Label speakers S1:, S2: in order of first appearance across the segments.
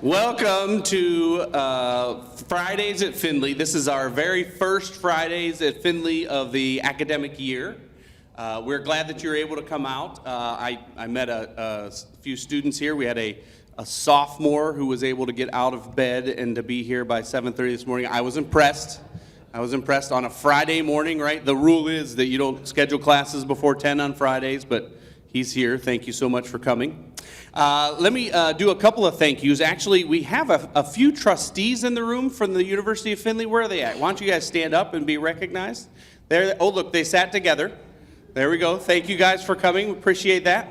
S1: Welcome to Fridays at Findlay. This is our very first Fridays at Findlay of the academic year. We're glad that you're able to come out. I met a few students here. We had a sophomore who was able to get out of bed and to be here by 7:30 this morning. I was impressed. On a Friday morning, right? The rule is that you don't schedule classes before 10 on Fridays, but he's here. Thank you so much for coming. Let me do a couple of thank yous. Actually, we have a few trustees in the room from the University of Findlay. Where are they at? Why don't you guys stand up and be recognized? There. Oh, look, they sat together. There we go. Thank you guys for coming. We appreciate that.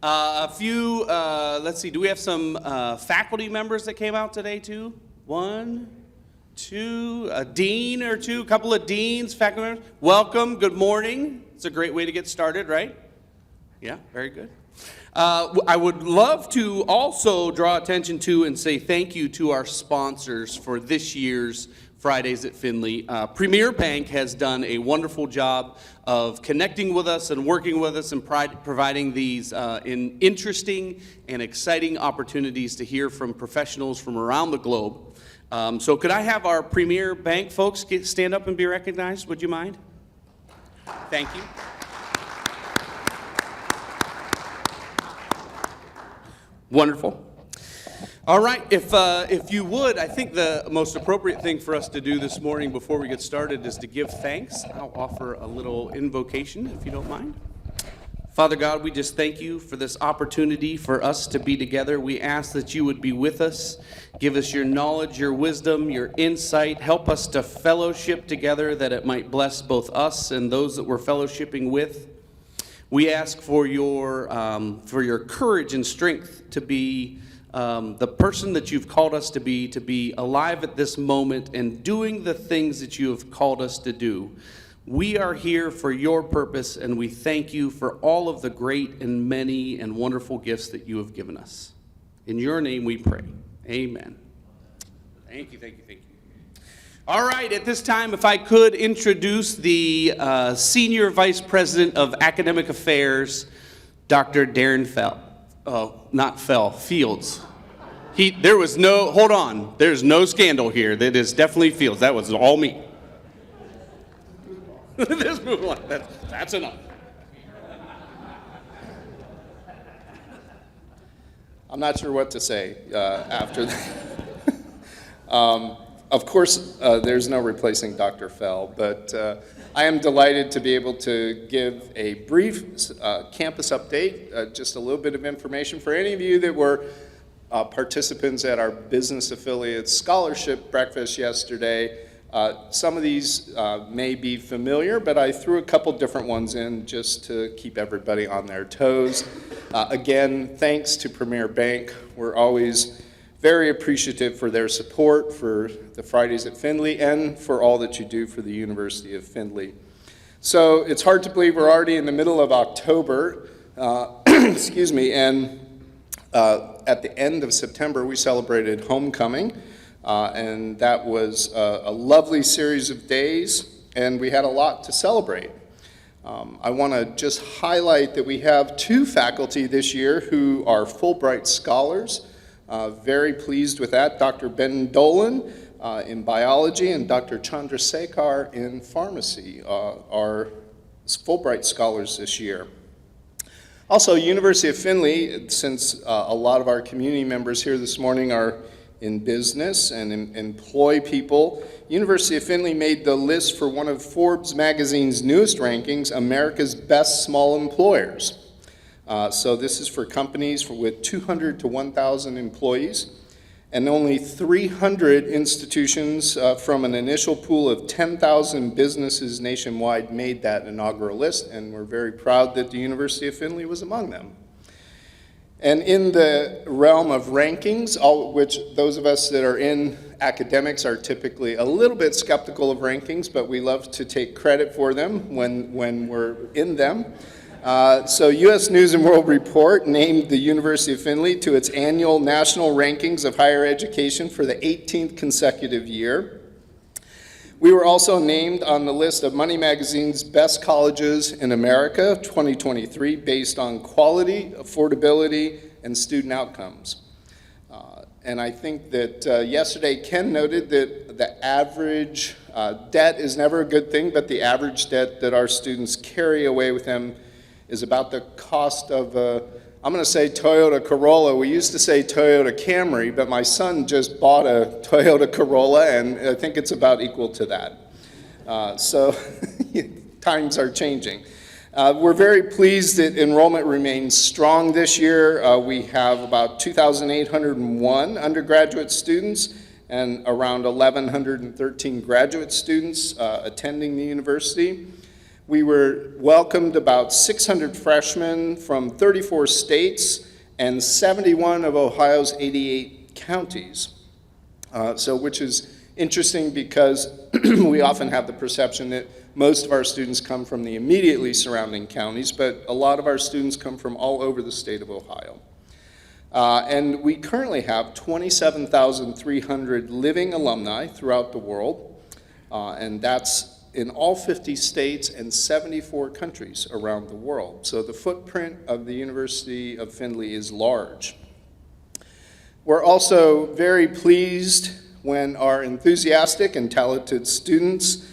S1: Let's see, do we have some faculty members that came out today too? One, two, a dean or two, a couple of deans, faculty members. Welcome, good morning. It's a great way to get started, right? Yeah, very good. I would love to also draw attention to and say thank you to our sponsors for this year's Fridays at Findlay. Premier Bank has done a wonderful job of connecting with us and working with us and providing these interesting and exciting opportunities to hear from professionals from around the globe. So could I have our Premier Bank folks stand up and be recognized? Would you mind? Thank you. Wonderful. All right, if you would, I think the most appropriate thing for us to do this morning before we get started is to give thanks. I'll offer a little invocation, if you don't mind. Father God, we just thank you for this opportunity for us to be together. We ask that you would be with us, give us your knowledge, your wisdom, your insight. Help us to fellowship together that it might bless both us and those that we're fellowshipping with. We ask for your courage and strength to be the person that you've called us to be alive at this moment and doing the things that you have called us to do. We are here for your purpose, and we thank you for all of the great and many and wonderful gifts that you have given us. In your name we pray. Amen. Thank you. All right, at this time, if I could introduce the Senior Vice President of Academic Affairs, Dr. Darren Fields. There's no scandal here. That is definitely Fields. That was all me. Let's move on. That's enough.
S2: I'm not sure what to say after that. Of course, there's no replacing Dr. Fell, but I am delighted to be able to give a brief campus update, just a little bit of information for any of you that were participants at our business affiliate scholarship breakfast yesterday. Some of these may be familiar, but I threw a couple different ones in just to keep everybody on their toes. Again, thanks to Premier Bank. We're always very appreciative for their support for the Fridays at Findlay and for all that you do for the University of Findlay. So it's hard to believe we're already in the middle of October, excuse me, and at the end of September we celebrated homecoming, and that was a lovely series of days, and we had a lot to celebrate. I want to just highlight that we have two faculty this year who are Fulbright scholars. Very pleased with that. Dr. Ben Dolan in biology and Dr. Chandrasekhar in pharmacy are Fulbright scholars this year. Also, University of Findlay, since a lot of our community members here this morning are in business and employ people, University of Findlay made the list for one of Forbes magazine's newest rankings, America's Best Small Employers. So this is for companies with 200 to 1,000 employees, and only 300 institutions from an initial pool of 10,000 businesses nationwide made that inaugural list, and we're very proud that the University of Findlay was among them. And in the realm of rankings, which those of us that are in academics are typically a little bit skeptical of rankings, but we love to take credit for them when we're in them. So U.S. News & World Report named the University of Findlay to its annual national rankings of higher education for the 18th consecutive year. We were also named on the list of Money Magazine's Best Colleges in America 2023 based on quality, affordability, and student outcomes. And I think that yesterday Ken noted that the average debt is never a good thing, but the average debt that our students carry away with them is about the cost of I'm going to say Toyota Corolla. We used to say Toyota Camry, but my son just bought a Toyota Corolla, and I think it's about equal to that. So times are changing. We're very pleased that enrollment remains strong this year. We have about 2,801 undergraduate students and around 1,113 graduate students attending the university. We welcomed about 600 freshmen from 34 states and 71 of Ohio's 88 counties. Which is interesting because we often have the perception that most of our students come from the immediately surrounding counties, but a lot of our students come from all over the state of Ohio. And we currently have 27,300 living alumni throughout the world, and that's in all 50 states and 74 countries around the world. So the footprint of the University of Findlay is large. We're also very pleased when our enthusiastic and talented students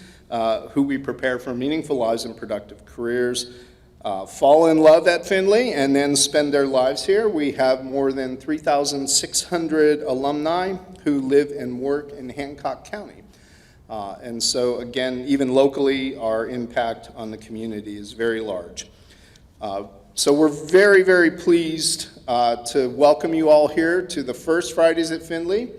S2: who we prepare for meaningful lives and productive careers fall in love at Findlay and then spend their lives here. We have more than 3,600 alumni who live and work in Hancock County. And so again, even locally, our impact on the community is very large. So we're very, very pleased to welcome you all here to the first Fridays at Findlay.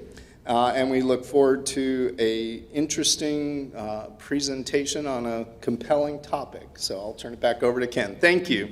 S2: And we look forward to an interesting presentation on a compelling topic. So I'll turn it back over to Ken. Thank you.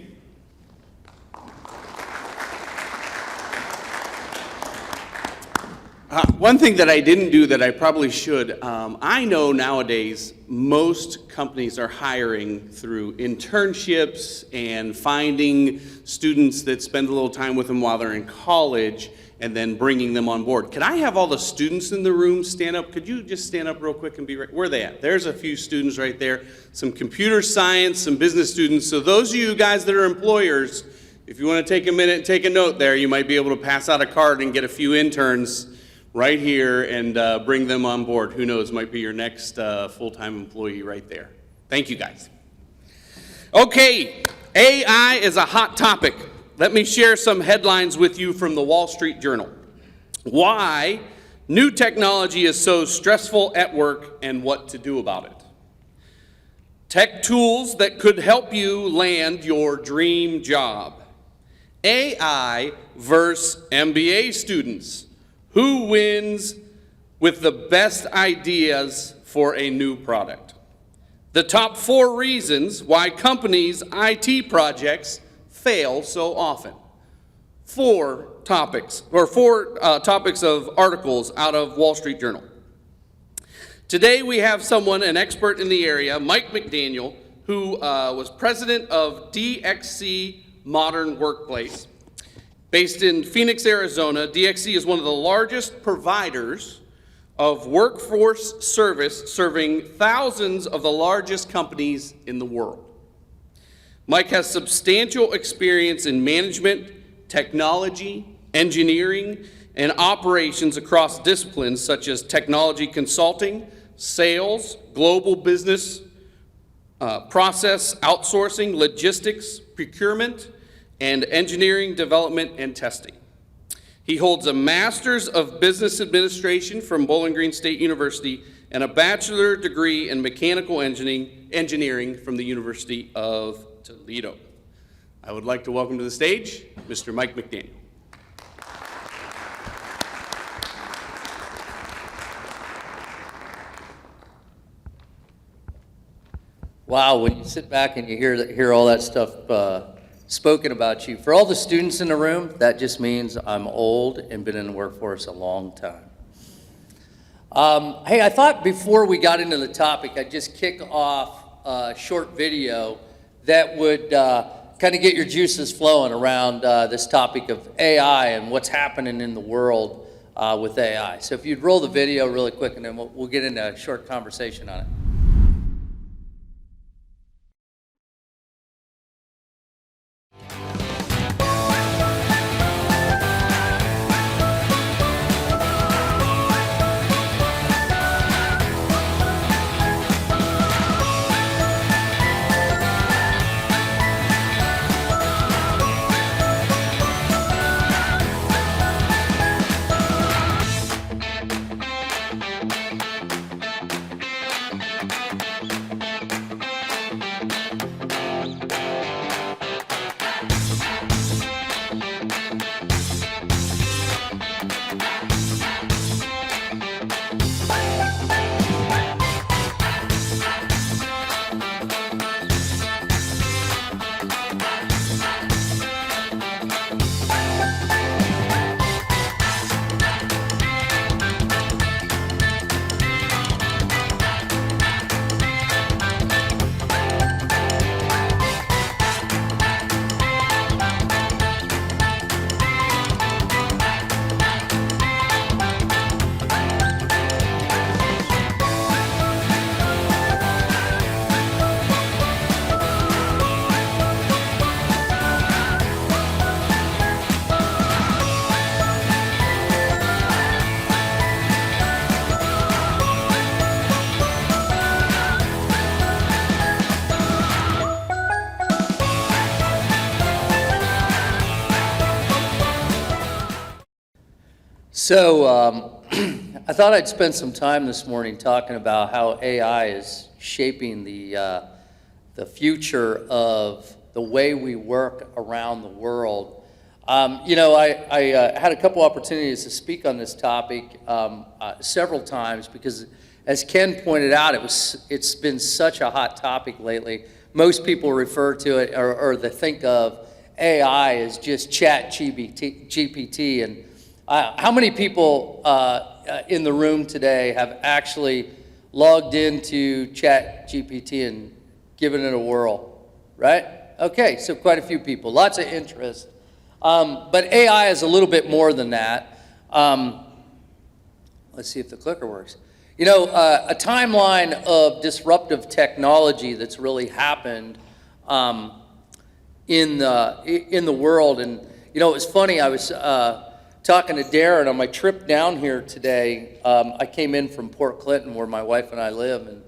S1: One thing that I didn't do that I probably should, I know nowadays most companies are hiring through internships and finding students that spend a little time with them while they're in college and then bringing them on board. Can I have all the students in the room stand up? Could you just stand up real quick and be right? Where are they at? There's a few students right there. Some computer science, some business students. So those of you guys that are employers, if you want to take a minute and take a note there, you might be able to pass out a card and get a few interns right here and bring them on board. Who knows, might be your next full-time employee right there. Thank you, guys. Okay, AI is a hot topic. Let me share some headlines with you from the Wall Street Journal. Why new technology is so stressful at work and what to do about it. Tech tools that could help you land your dream job. AI versus MBA students. Who wins with the best ideas for a new product? The top 4 reasons why companies' IT projects fail so often. 4 topics of articles out of Wall Street Journal. Today we have someone, an expert in the area, Mike McDaniel, who was president of DXC Modern Workplace. Based in Phoenix, Arizona, DXC is one of the largest providers of workforce service, serving thousands of the largest companies in the world. Mike has substantial experience in management, technology, engineering, and operations across disciplines such as technology consulting, sales, global business, process outsourcing, logistics, procurement, and engineering, development, and testing. He holds a Master's of Business Administration from Bowling Green State University and a bachelor degree in mechanical engineering from the University of Toledo. I would like to welcome to the stage Mr. Mike McDaniel.
S3: Wow, when you sit back and you hear all that stuff spoken about you, for all the students in the room, that just means I'm old and been in the workforce a long time. Hey, I thought before we got into the topic, I'd just kick off a short video that would kind of get your juices flowing around this topic of AI and what's happening in the world with AI. So if you'd roll the video really quick, and then we'll get into a short conversation on it. So I thought I'd spend some time this morning talking about how AI is shaping the future of the way we work around the world. I had a couple opportunities to speak on this topic several times because, as Ken pointed out, it's been such a hot topic lately. Most people refer to it or they think of AI as just GPT. And how many people in the room today have actually logged into ChatGPT and given it a whirl, right? Okay, so quite a few people, lots of interest. But AI is a little bit more than that. Let's see if the clicker works. You know, a timeline of disruptive technology that's really happened in the world. And, you know, it was funny, I was talking to Darren on my trip down here today. I came in from Port Clinton, where my wife and I live, and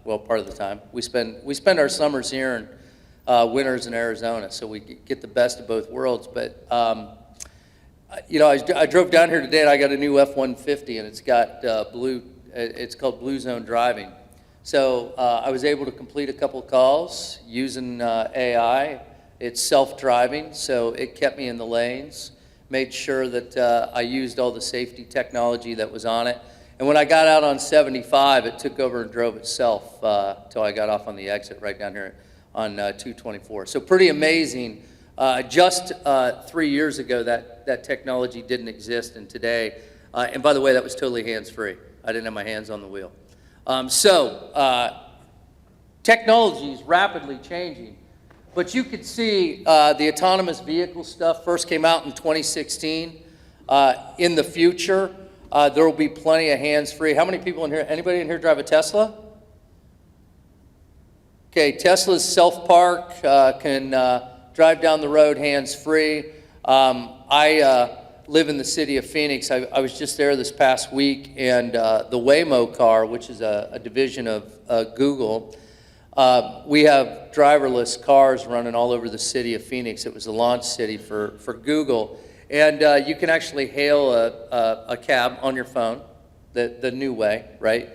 S3: well, part of the time. We spend our summers here and winters in Arizona, so we get the best of both worlds. But you know, I drove down here today, and I got a new F-150, and it's got it's called Blue Zone driving. So I was able to complete a couple calls using AI. It's self-driving, so it kept me in the lanes, made sure that I used all the safety technology that was on it. And when I got out on 75, it took over and drove itself till I got off on the exit right down here on 224. So pretty amazing. Just 3 years ago, that technology didn't exist, and today, and by the way, that was totally hands-free. I didn't have my hands on the wheel. Technology is rapidly changing, but you could see the autonomous vehicle stuff first came out in 2016. In the future, there will be plenty of hands-free. How many people in here, anybody in here drive a Tesla? Okay, Tesla's self-park, can drive down the road hands-free. I live in the city of Phoenix. I was just there this past week, and the Waymo car, which is a division of Google, we have driverless cars running all over the city of Phoenix. It was the launch city for Google. And you can actually hail a cab on your phone, the new way, right?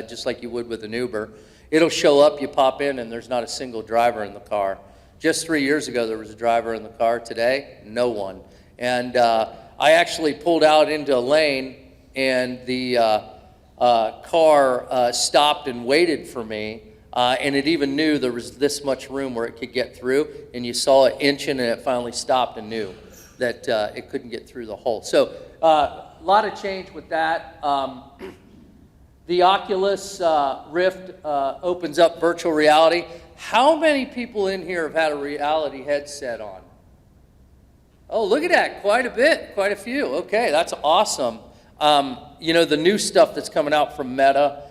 S3: Just like you would with an Uber. It'll show up, you pop in, and there's not a single driver in the car. Just 3 years ago, there was a driver in the car. Today, no one. And I actually pulled out into a lane, and the car stopped and waited for me. And it even knew there was this much room where it could get through. And you saw it inching, and it finally stopped and knew that it couldn't get through the hole. So a lot of change with that. The Oculus Rift opens up virtual reality. How many people in here have had a reality headset on? Oh, look at that, quite a bit, quite a few. Okay, that's awesome. You know, the new stuff that's coming out from Meta,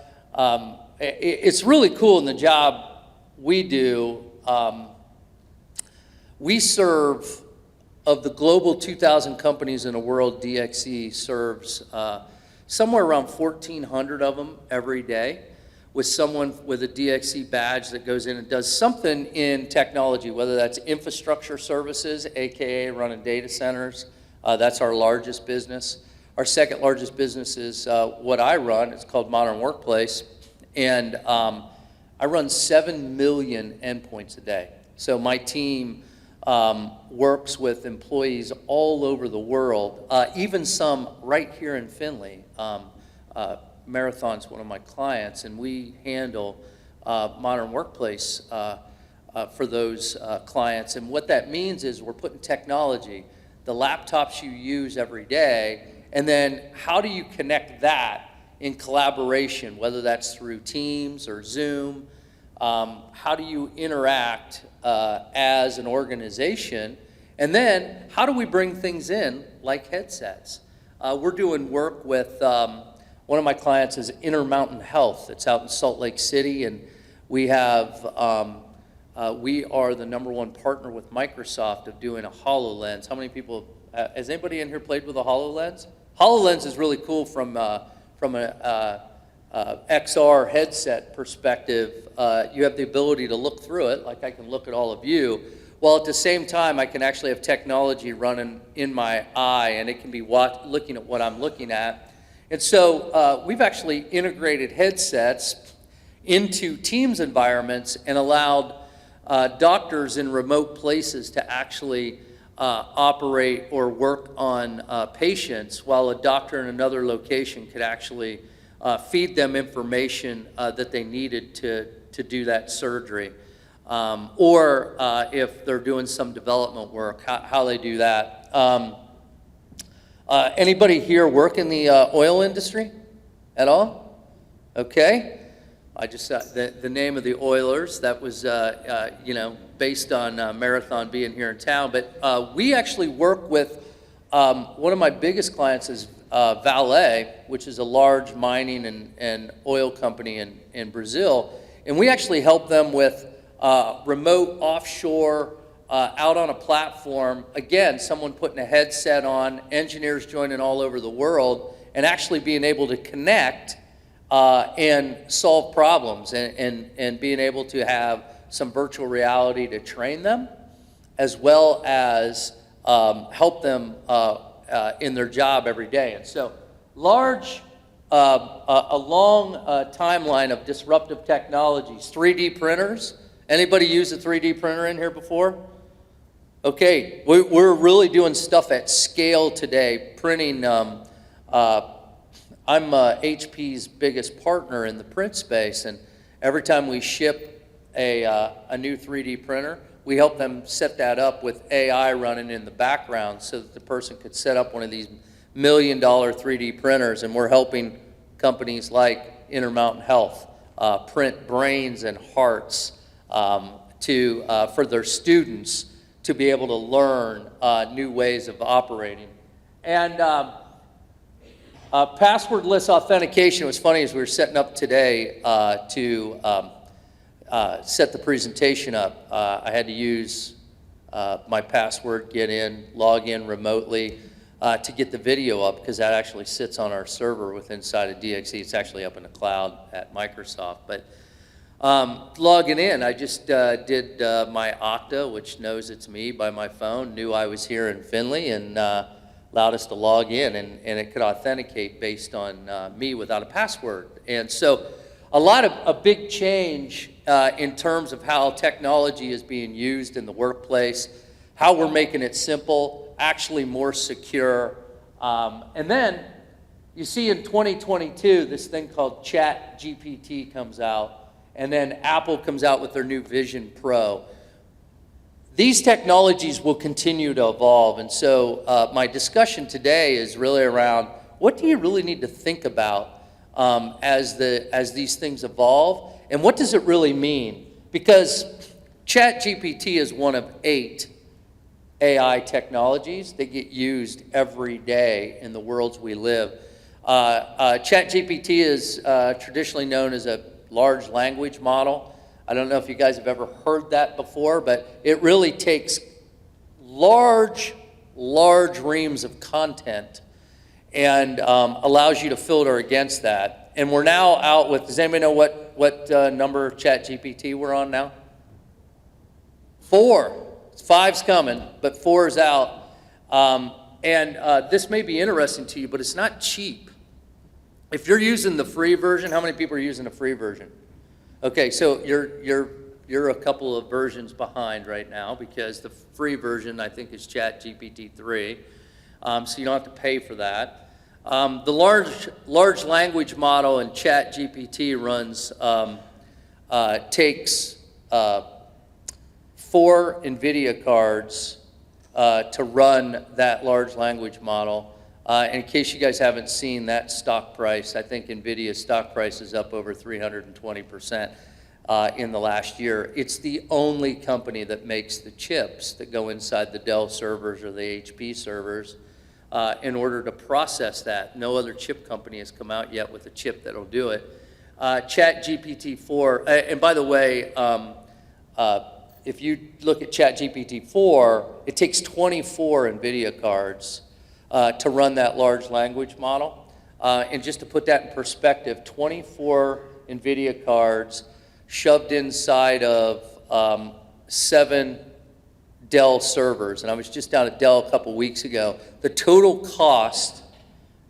S3: it's really cool in the job we do. We serve, of the global 2,000 companies in the world, DXE serves somewhere around 1,400 of them every day, with someone with a DXE badge that goes in and does something in technology, whether that's infrastructure services, AKA running data centers. That's our largest business. Our second largest business is what I run. It's called Modern Workplace. And I run 7 million endpoints a day. So my team works with employees all over the world, even some right here in Findlay. Marathon's one of my clients, and we handle Modern Workplace for those clients. And what that means is we're putting technology, the laptops you use every day, and then how do you connect that in collaboration, whether that's through Teams or Zoom? How do you interact as an organization? And then how do we bring things in like headsets? We're doing work with one of my clients is Intermountain Health. It's out in Salt Lake City, and we have we are the #1 partner with Microsoft of doing a HoloLens. How many people? Has anybody in here played with a HoloLens? HoloLens is really cool from an XR headset perspective. You have the ability to look through it, like I can look at all of you, while at the same time I can actually have technology running in my eye, and it can be looking at what I'm looking at. And so we've actually integrated headsets into Teams environments and allowed doctors in remote places to actually operate or work on patients, while a doctor in another location could actually feed them information that they needed to do that surgery. Or if they're doing some development work, how they do that. Anybody here work in the oil industry at all? Okay. I just the name of the Oilers, that was based on Marathon being here in town. But we actually work with one of my biggest clients is Vale, which is a large mining and oil company in Brazil, and we actually help them with remote offshore out on a platform. Again, someone putting a headset on, engineers joining all over the world, and actually being able to connect and solve problems, and being able to have some virtual reality to train them, as well as help them in their job every day. And so a long timeline of disruptive technologies. 3D printers. Anybody use a 3D printer in here before? Okay, we're really doing stuff at scale today, printing. I'm HP's biggest partner in the print space, and every time we ship a new 3D printer, we help them set that up with AI running in the background so that the person could set up one of these $1 million 3D printers, and we're helping companies like Intermountain Health print brains and hearts for their students to be able to learn new ways of operating. And passwordless authentication was funny as we were setting up today to set the presentation up. I had to use my password, get in, log in remotely to get the video up, because that actually sits on our server inside of DXE. It's actually up in the cloud at Microsoft. But logging in, I just did my Okta, which knows it's me by my phone, knew I was here in Findlay, and allowed us to log in, and it could authenticate based on me without a password. And so a big change in terms of how technology is being used in the workplace, how we're making it simple, actually more secure. And then you see in 2022, this thing called ChatGPT comes out, and then Apple comes out with their new Vision Pro. These technologies will continue to evolve, and so my discussion today is really around what do you really need to think about as these things evolve, and what does it really mean? Because ChatGPT is one of 8 AI technologies that get used every day in the worlds we live. ChatGPT is traditionally known as a large language model. I don't know if you guys have ever heard that before, but it really takes large reams of content and allows you to filter against that. And we're now out with, does anybody know what number of ChatGPT we're on now? 4. 5's coming, but 4 is out. This may be interesting to you, but it's not cheap. If you're using the free version, how many people are using the free version? Okay, so you're a couple of versions behind right now, because the free version I think is ChatGPT 3, so you don't have to pay for that. The large language model in ChatGPT takes 4 NVIDIA cards to run that large language model. In case you guys haven't seen that stock price, I think NVIDIA's stock price is up over 320% in the last year. It's the only company that makes the chips that go inside the Dell servers or the HP servers in order to process that. No other chip company has come out yet with a chip that'll do it. ChatGPT 4, and by the way, if you look at ChatGPT 4, it takes 24 NVIDIA cards to run that large language model. And just to put that in perspective, 24 NVIDIA cards shoved inside of 7 Dell servers, and I was just down at Dell a couple weeks ago. The total cost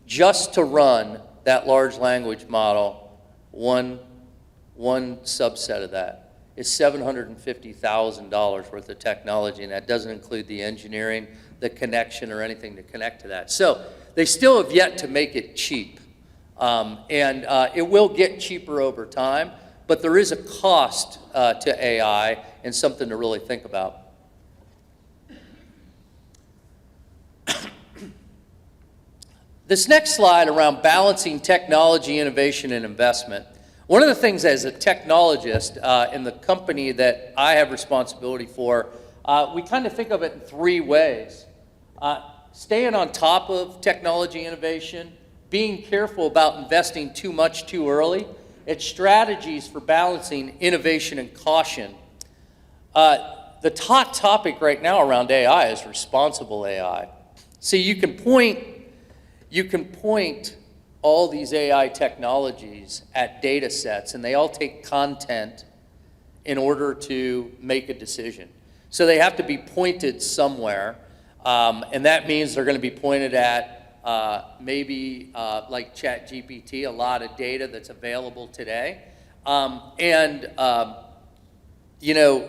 S3: just to run that large language model, one subset of that, is $750,000 worth of technology, and that doesn't include the engineering, the connection, or anything to connect to that. So they still have yet to make it cheap, and it will get cheaper over time, but there is a cost to AI and something to really think about. This next slide around balancing technology, innovation, and investment. One of the things as a technologist in the company that I have responsibility for, we kind of think of it in three ways. Staying on top of technology innovation, being careful about investing too much too early, it's strategies for balancing innovation and caution. The hot topic right now around AI is responsible AI. See, you can point all these AI technologies at data sets, and they all take content in order to make a decision. So they have to be pointed somewhere, and that means they're going to be pointed at maybe like ChatGPT, a lot of data that's available today. You know,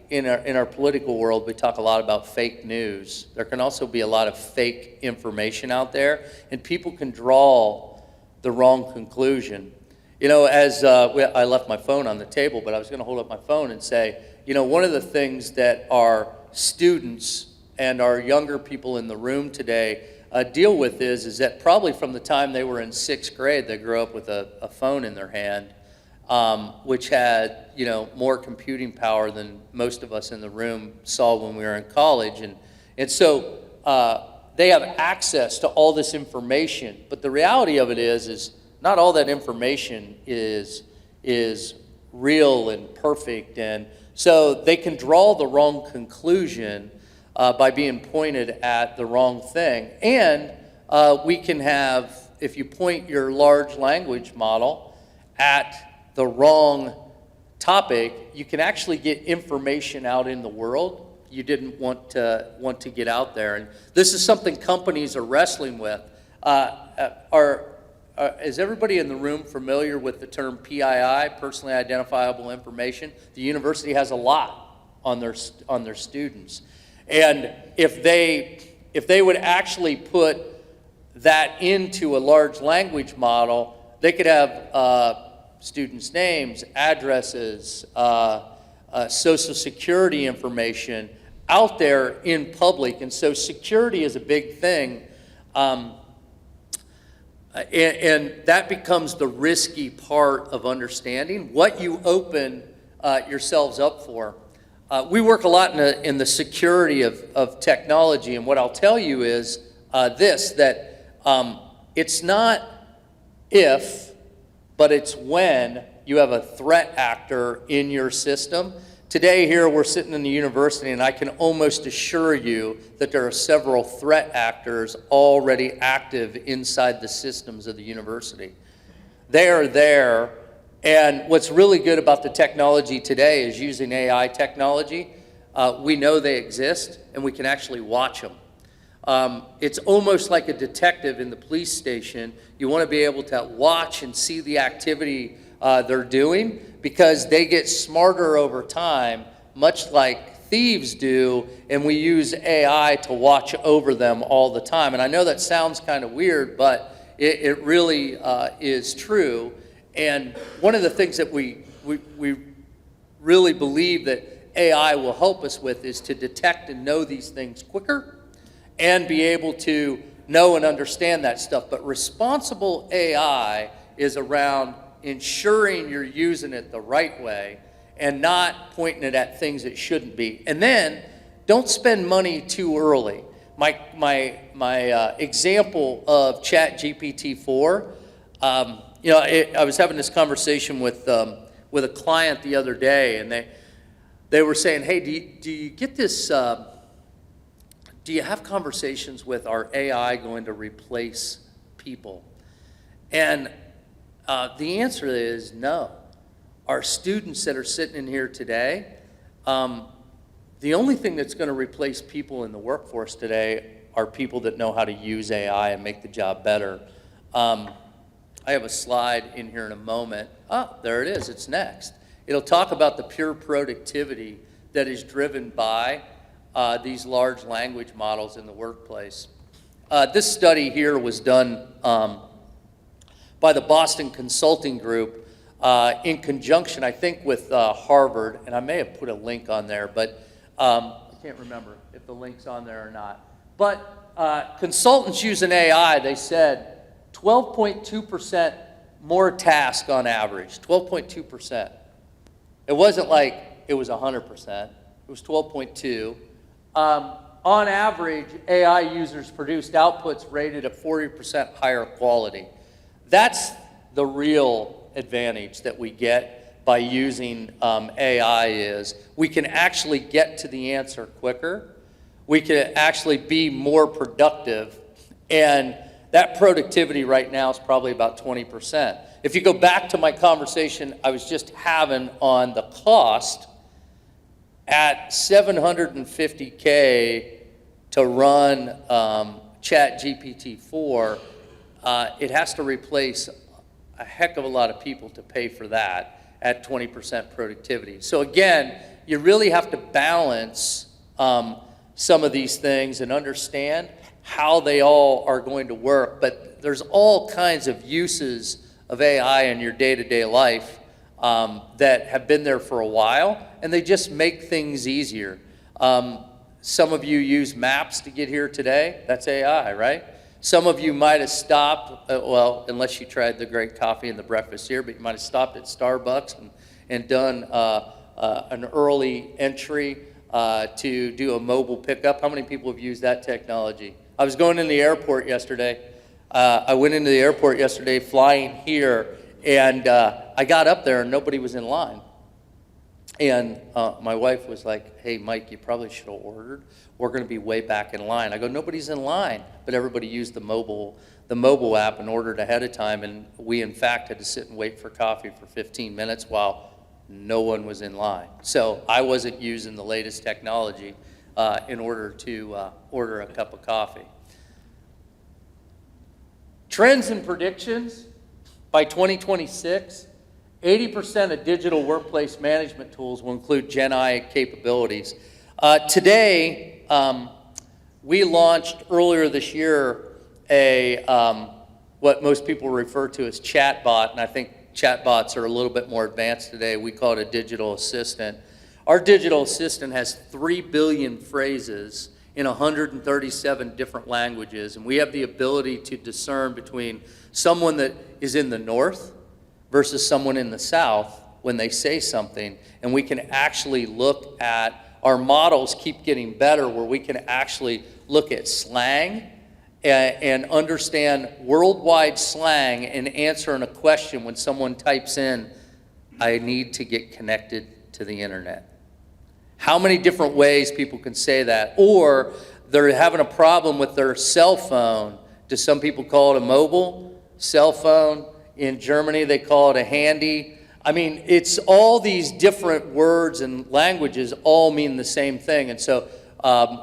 S3: in our political world, we talk a lot about fake news. There can also be a lot of fake information out there, and people can draw the wrong conclusion. You know, as I left my phone on the table, but I was going to hold up my phone and say, you know, one of the things that our students and our younger people in the room today deal with is that probably from the time they were in 6th grade, they grew up with a phone in their hand, which had, you know, more computing power than most of us in the room saw when we were in college. And so they have access to all this information. But the reality of it is not all that information is real and perfect. And so they can draw the wrong conclusion by being pointed at the wrong thing. And we can have, if you point your large language model at the wrong topic, you can actually get information out in the world you didn't want to get out there. And this is something companies are wrestling with. Is everybody in the room familiar with the term PII, personally identifiable information? The university has a lot on their students. And if they would actually put that into a large language model, they could have students' names, addresses, social security information out there in public. And so security is a big thing. And that becomes the risky part of understanding what you open yourselves up for. We work a lot in the security of technology, and what I'll tell you is that it's not if, but it's when you have a threat actor in your system. Today here we're sitting in the university, and I can almost assure you that there are several threat actors already active inside the systems of the university. They are there, and what's really good about the technology today is using AI technology. We know they exist, and we can actually watch them. It's almost like a detective in the police station. You want to be able to watch and see the activity they're doing, because they get smarter over time, much like thieves do, and we use AI to watch over them all the time. And I know that sounds kind of weird, but it really is true. And one of the things that we really believe that AI will help us with is to detect and know these things quicker and be able to know and understand that stuff. But responsible AI is around ensuring you're using it the right way and not pointing it at things it shouldn't be. And then don't spend money too early. My example of ChatGPT-4, I was having this conversation with a client the other day, and they were saying, hey, do you get this, do you have conversations with our AI going to replace people? And the answer is no. Our students that are sitting in here today, the the only thing that's going to replace people in the workforce today are people that know how to use AI and make the job better. I have a slide in here in a moment. Oh, there it is. It's next. It'll talk about the pure productivity that is driven by these large language models in the workplace. This study here was done by the Boston Consulting Group in conjunction, I think, with Harvard, and I may have put a link on there, but I can't remember if the link's on there or not. But consultants using AI, they said 12.2% more tasks on average, 12.2%. It wasn't like it was 100%, it was 12.2. On average, AI users produced outputs rated at 40% higher quality. That's the real advantage that we get by using AI is we can actually get to the answer quicker. We can actually be more productive. And that productivity right now is probably about 20%. If you go back to my conversation I was just having on the cost, at $750K to run ChatGPT-4, it has to replace a heck of a lot of people to pay for that at 20% productivity. So again, you really have to balance some of these things and understand how they all are going to work. But there's all kinds of uses of AI in your day-to-day life that have been there for a while, and they just make things easier. Some of you use maps to get here today. That's AI, right? Some of you might have stopped, well, unless you tried the great coffee and the breakfast here, but you might have stopped at Starbucks and done an early entry to do a mobile pickup. How many people have used that technology? I was going in the airport yesterday. I went into the airport yesterday flying here, and I got up there and nobody was in line. And my wife was like, hey, Mike, you probably should have ordered. We're going to be way back in line. I go, nobody's in line. But everybody used the mobile app and ordered ahead of time. And we, in fact, had to sit and wait for coffee for 15 minutes while no one was in line. So I wasn't using the latest technology in order to order a cup of coffee. Trends and predictions. By 2026, 80% of digital workplace management tools will include Gen AI capabilities. Today, we launched earlier this year a what most people refer to as chatbot, and I think chatbots are a little bit more advanced today. We call it a digital assistant. Our digital assistant has 3 billion phrases in 137 different languages, and we have the ability to discern between someone that is in the north versus someone in the south when they say something, and we can actually look at, our models keep getting better where we can actually look at slang and understand worldwide slang and answering a question when someone types in, I need to get connected to the internet. How many different ways people can say that? Or they're having a problem with their cell phone. Do some people call it a mobile cell phone? In Germany, they call it a handy. I mean, it's all these different words and languages all mean the same thing. And so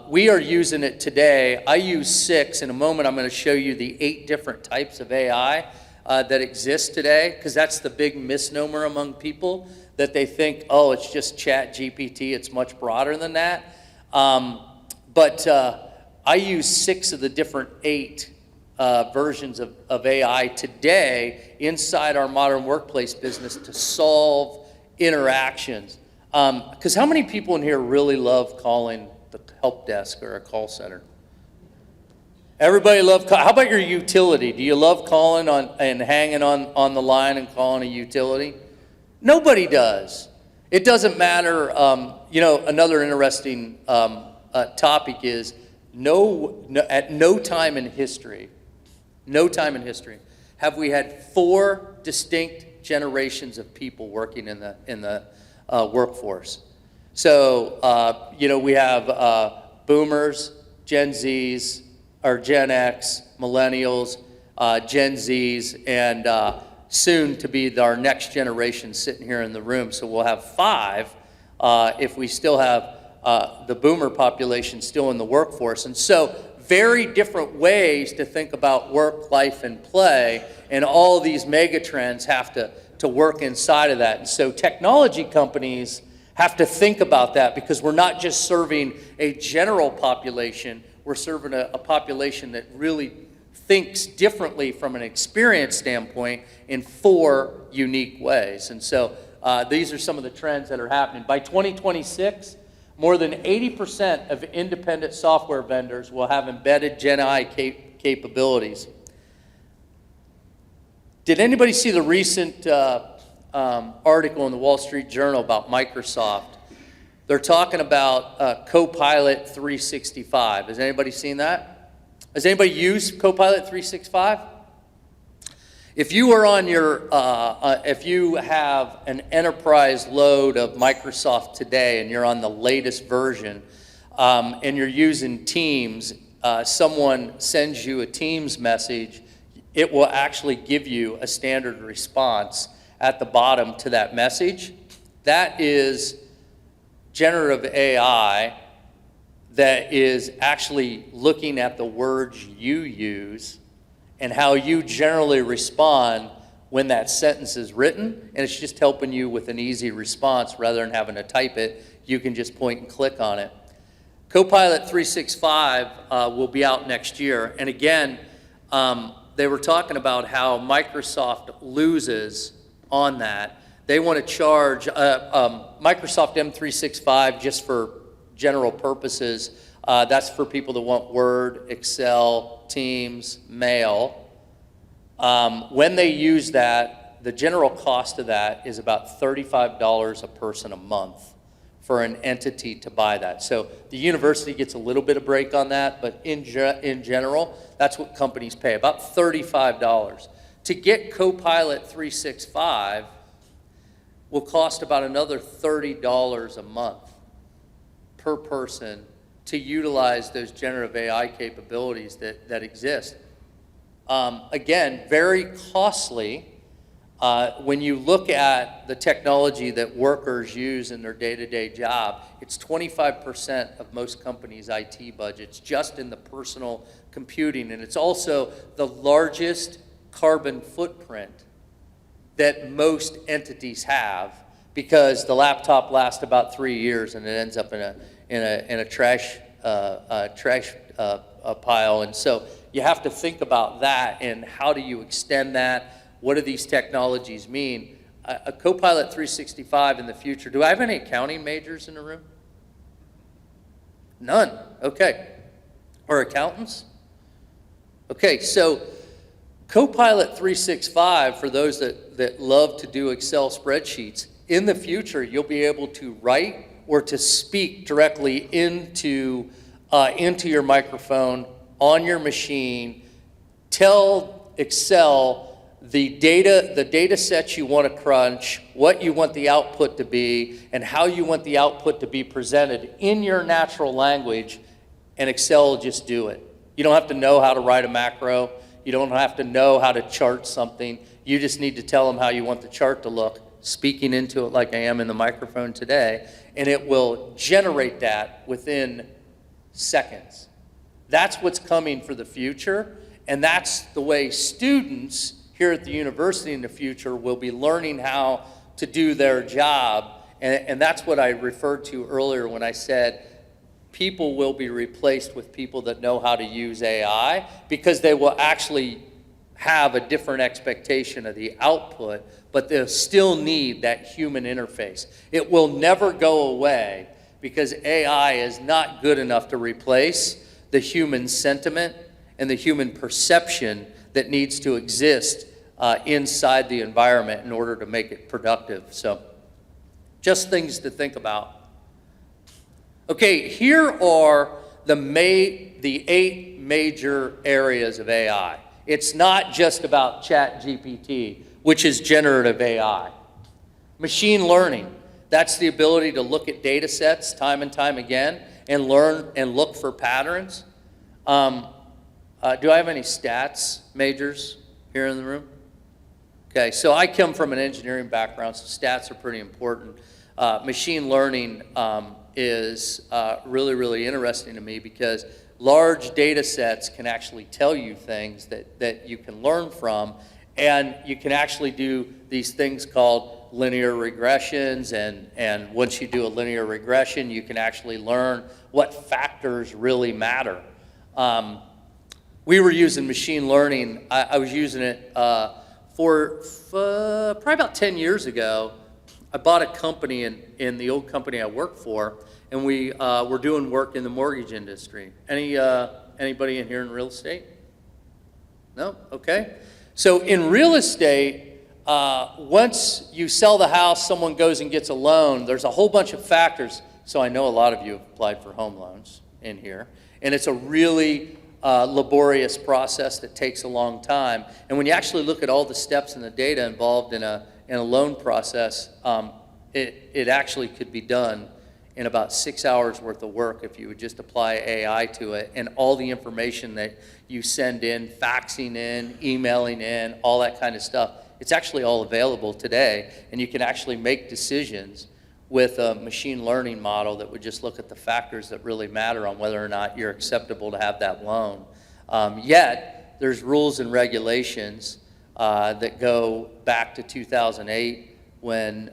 S3: we are using it today. I use 6. In a moment, I'm going to show you the 8 different types of AI that exist today, because that's the big misnomer among people, that they think, oh, it's just ChatGPT. It's much broader than that. But I use 6 of the different 8 versions of AI today inside our modern workplace business to solve interactions. Because how many people in here really love calling the help desk or a call center? Everybody love how about your utility? Do you love calling on and hanging on the line and calling a utility? Nobody does. It doesn't matter. Another interesting topic is at no time in history have we had 4 distinct generations of people working in the workforce. So we have boomers, Gen Zs, or Gen X, millennials, Gen Zs, and soon to be our next generation sitting here in the room. So we'll have 5 if we still have the boomer population still in the workforce. And so very different ways to think about work, life, and play, and all these mega trends have to work inside of that. And so technology companies have to think about that, because we're not just serving a general population, we're serving a population that really thinks differently from an experience standpoint in 4 unique ways. And so these are some of the trends that are happening. By 2026, more than 80% of independent software vendors will have embedded Gen AI capabilities. Did anybody see the recent article in the Wall Street Journal about Microsoft? They're talking about Copilot 365. Has anybody seen that? Has anybody used Copilot 365? If you are on your, if you have an enterprise load of Microsoft today and you're on the latest version and you're using Teams, someone sends you a Teams message, it will actually give you a standard response at the bottom to that message. That is generative AI that is actually looking at the words you use and how you generally respond when that sentence is written, and it's just helping you with an easy response rather than having to type it. You can just point and click on it. Copilot 365 will be out next year, and again, they were talking about how Microsoft loses on that. They want to charge Microsoft M365 just for general purposes. That's for people that want Word, Excel, Teams, Mail. When they use that, the general cost of that is about $35 a person a month for an entity to buy that. So the university gets a little bit of break on that, but in general, that's what companies pay, about $35. To get Copilot 365 will cost about another $30 a month per person to utilize those generative AI capabilities that exist. Again, very costly. When you look at the technology that workers use in their day-to-day job, it's 25% of most companies' IT budgets just in the personal computing, and it's also the largest carbon footprint that most entities have, because the laptop lasts about 3 years and it ends up in a trash pile. And so you have to think about that, and how do you extend that? What do these technologies mean? A Copilot 365 in the future. Do I have any accounting majors in the room? None. Okay. Or accountants? Okay, so Copilot 365, for those that love to do Excel spreadsheets, in the future you'll be able to write or to speak directly into your microphone on your machine, tell Excel the data sets you want to crunch, what you want the output to be, and how you want the output to be presented in your natural language, and Excel will just do it. You don't have to know how to write a macro. You don't have to know how to chart something. You just need to tell them how you want the chart to look, speaking into it like I am in the microphone today, and it will generate that within seconds. That's what's coming for the future, and that's the way students here at the university in the future will be learning how to do their job. And that's what I referred to earlier when I said people will be replaced with people that know how to use AI, because they will actually have a different expectation of the output, but they'll still need that human interface. It will never go away, because AI is not good enough to replace the human sentiment and the human perception that needs to exist inside the environment in order to make it productive. So just things to think about. Okay, here are the 8 major areas of AI. It's not just about ChatGPT, which is generative AI. Machine learning, that's the ability to look at data sets time and time again and learn and look for patterns. Do I have any stats majors here in the room? Okay, so I come from an engineering background, so stats are pretty important. Machine learning is really, really interesting to me, because large data sets can actually tell you things that you can learn from, and you can actually do these things called linear regressions, and once you do a linear regression, you can actually learn what factors really matter. We were using machine learning. I was using it for probably about 10 years ago. I bought a company in the old company I worked for, and we were doing work in the mortgage industry. Anybody in here in real estate? No? Okay. So in real estate, once you sell the house, someone goes and gets a loan, there's a whole bunch of factors. So I know a lot of you have applied for home loans in here, and it's a really laborious process that takes a long time. And when you actually look at all the steps and the data involved in a loan process, it actually could be done in about 6 hours worth of work if you would just apply AI to it, and all the information that you send in, faxing in, emailing in, all that kind of stuff. It's actually all available today, and you can actually make decisions with a machine learning model that would just look at the factors that really matter on whether or not you're acceptable to have that loan. Yet, there's rules and regulations that go back to 2008 when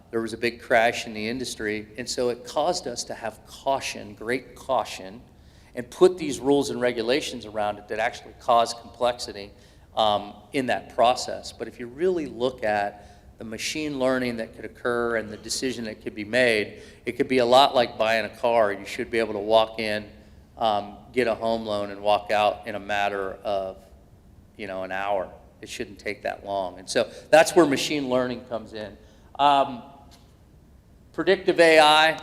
S3: there was a big crash in the industry, and so it caused us to have caution, great caution, and put these rules and regulations around it that actually cause complexity in that process. But if you really look at the machine learning that could occur and the decision that could be made, it could be a lot like buying a car. You should be able to walk in, get a home loan, and walk out in a matter of, an hour. It shouldn't take that long. And so that's where machine learning comes in. Predictive AI,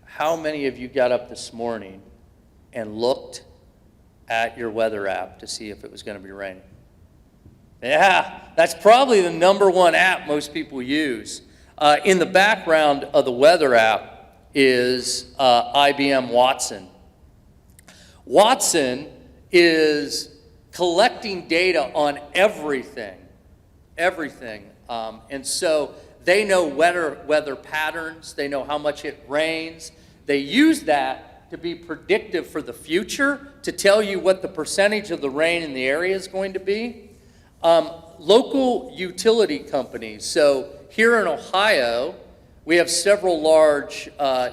S3: how many of you got up this morning and looked at your weather app to see if it was going to be raining? Yeah, that's probably the #1 app most people use. In the background of the weather app is IBM Watson. Watson is collecting data on everything. And so they know weather patterns, they know how much it rains. They use that to be predictive for the future, to tell you what the percentage of the rain in the area is going to be. Local utility companies. So here in Ohio, we have several large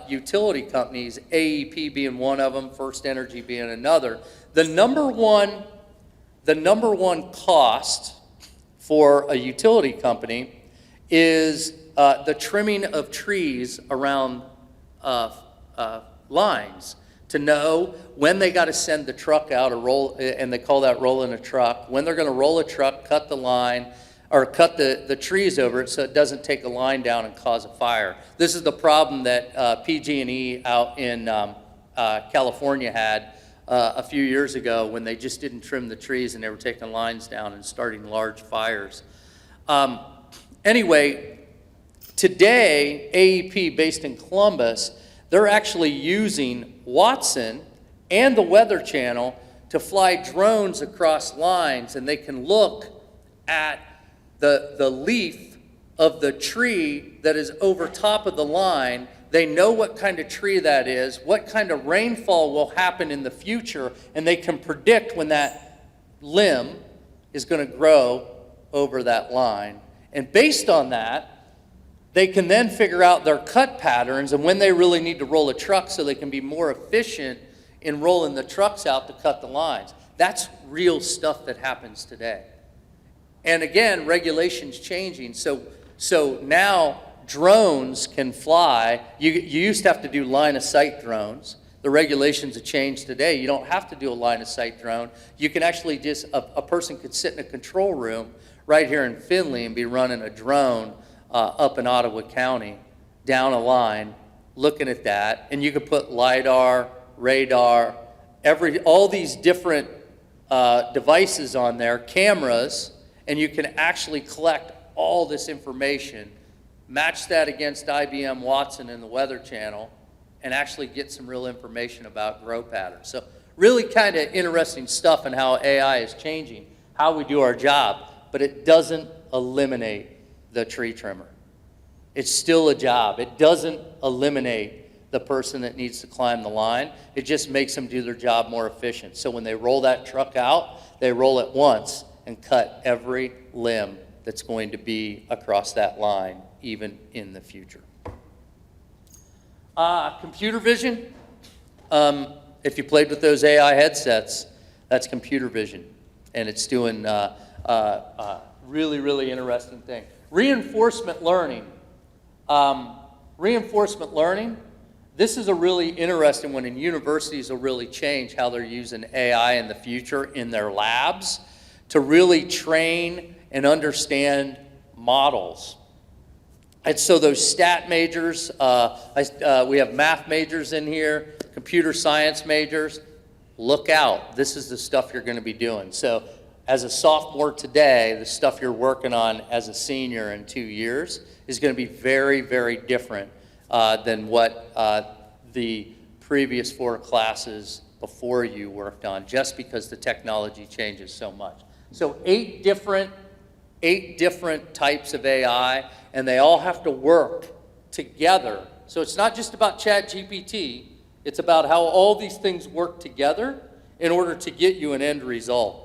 S3: utility companies, AEP being one of them, First Energy being another. The number one cost for a utility company is the trimming of trees around lines, to know when they got to send the truck out or roll, and they call that rolling a truck, when they're going to roll a truck, cut the line, or cut the trees over it so it doesn't take a line down and cause a fire. This is the problem that PG&E out in California had a few years ago, when they just didn't trim the trees and they were taking lines down and starting large fires. Anyway, today, AEP, based in Columbus, they're actually using Watson and the Weather Channel to fly drones across lines, and they can look at the leaf of the tree that is over top of the line. They know what kind of tree that is, what kind of rainfall will happen in the future, and they can predict when that limb is going to grow over that line. And based on that, they can then figure out their cut patterns and when they really need to roll a truck so they can be more efficient in rolling the trucks out to cut the lines. That's real stuff that happens today. And again, regulations changing. So now drones can fly. You used to have to do line of sight drones. The regulations have changed today. You don't have to do a line of sight drone. You can actually just, a person could sit in a control room right here in Findlay and be running a drone up in Ottawa County, down a line, looking at that, and you could put LiDAR, radar, all these different devices on there, cameras, and you can actually collect all this information, match that against IBM Watson and the Weather Channel, and actually get some real information about grow patterns. So really kind of interesting stuff and how AI is changing how we do our job, but it doesn't eliminate the tree trimmer. It's still a job. It doesn't eliminate the person that needs to climb the line. It just makes them do their job more efficient. So when they roll that truck out, they roll it once and cut every limb that's going to be across that line, even in the future. Computer vision. If you played with those AI headsets, that's computer vision. And it's doing really, really interesting thing. Reinforcement learning. Reinforcement learning, this is a really interesting one, and universities will really change how they're using AI in the future in their labs to really train and understand models. And so those stat majors, we have math majors in here, computer science majors, look out. This is the stuff you're going to be doing. So as a sophomore today, the stuff you're working on as a senior in 2 years is going to be very, very different than what the previous 4 classes before you worked on, just because the technology changes so much. So 8 different types of AI, and they all have to work together. So it's not just about ChatGPT, it's about how all these things work together in order to get you an end result.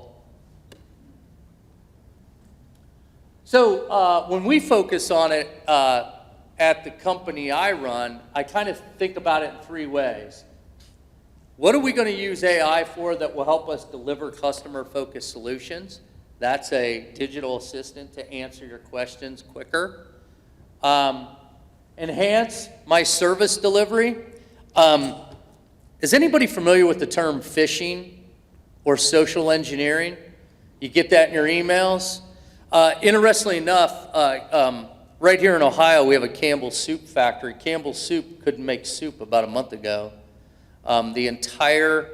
S3: So when we focus on it at the company I run, I kind of think about it in 3 ways. What are we going to use AI for that will help us deliver customer-focused solutions? That's a digital assistant to answer your questions quicker. Enhance my service delivery. Is anybody familiar with the term phishing or social engineering? You get that in your emails? Interestingly enough, right here in Ohio, we have a Campbell Soup factory. Campbell Soup couldn't make soup about a month ago. The entire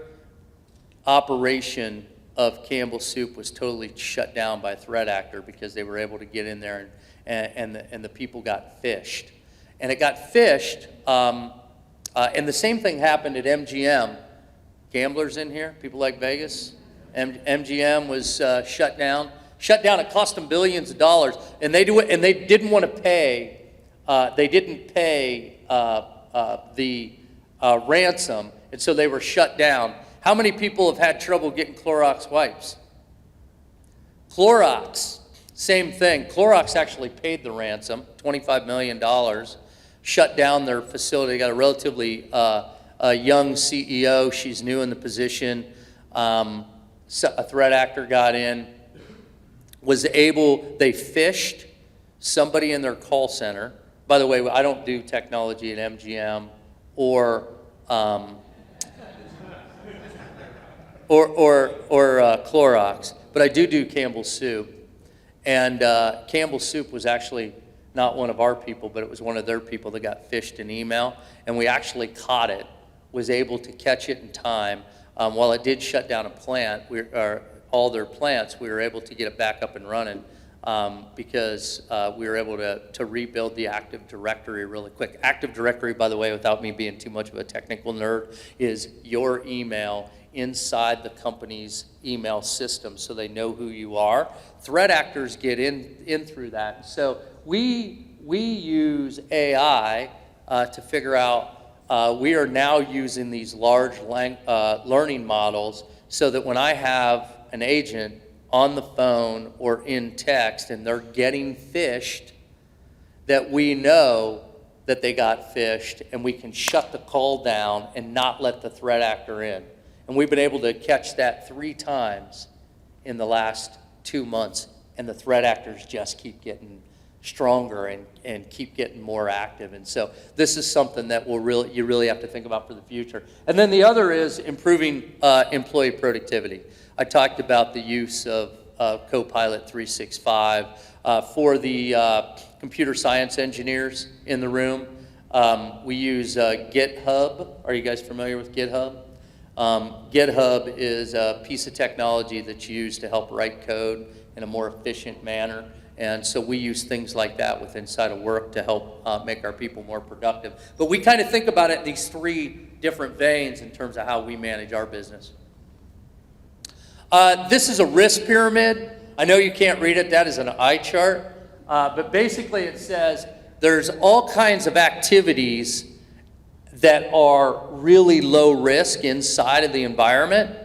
S3: operation of Campbell Soup was totally shut down by a threat actor because they were able to get in there and the people got phished. And it got phished, and the same thing happened at MGM. Gamblers in here, people like Vegas? MGM was shut down. It cost them billions of dollars, and they didn't want to pay. They didn't pay the ransom, and so they were shut down. How many people have had trouble getting Clorox wipes? Clorox, same thing. Clorox actually paid the ransom, $25 million, shut down their facility. They got a relatively young CEO. She's new in the position. A threat actor got in, they phished somebody in their call center. By the way, I don't do technology at MGM or Clorox, but I do Campbell Soup. And Campbell Soup was actually not one of our people, but it was one of their people that got phished in email, and we actually caught it, was able to catch it in time. While it did shut down a plant, all their plants, we were able to get it back up and running because we were able to rebuild the Active Directory really quick. Active Directory, by the way, without me being too much of a technical nerd, is your email inside the company's email system so they know who you are. Threat actors get in through that. So we use AI to figure out, we are now using these large learning models so that when I have an agent on the phone or in text and they're getting phished, that we know that they got phished and we can shut the call down and not let the threat actor in. And we've been able to catch that 3 times in the last 2 months, and the threat actors just keep getting stronger and keep getting more active. And so this is something that you really have to think about for the future. And then the other is improving employee productivity. I talked about the use of Copilot 365 for the computer science engineers in the room. We use GitHub. Are you guys familiar with GitHub? GitHub is a piece of technology that's used to help write code in a more efficient manner. And so we use things like that with inside of work to help make our people more productive. But we kind of think about it in these 3 different veins in terms of how we manage our business. This is a risk pyramid. I know you can't read it. That is an eye chart. But basically it says there's all kinds of activities that are really low risk inside of the environment.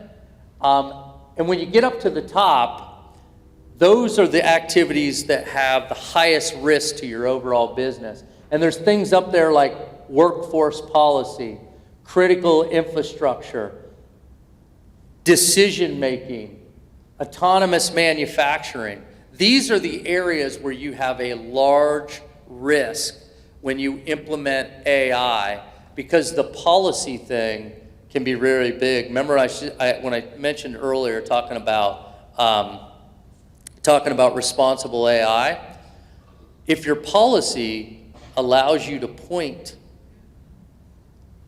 S3: And when you get up to the top, those are the activities that have the highest risk to your overall business. And there's things up there like workforce policy, critical infrastructure, decision making, autonomous manufacturing. These are the areas where you have a large risk when you implement AI, because the policy thing can be really big. Remember, when I mentioned earlier talking about responsible AI, if your policy allows you to point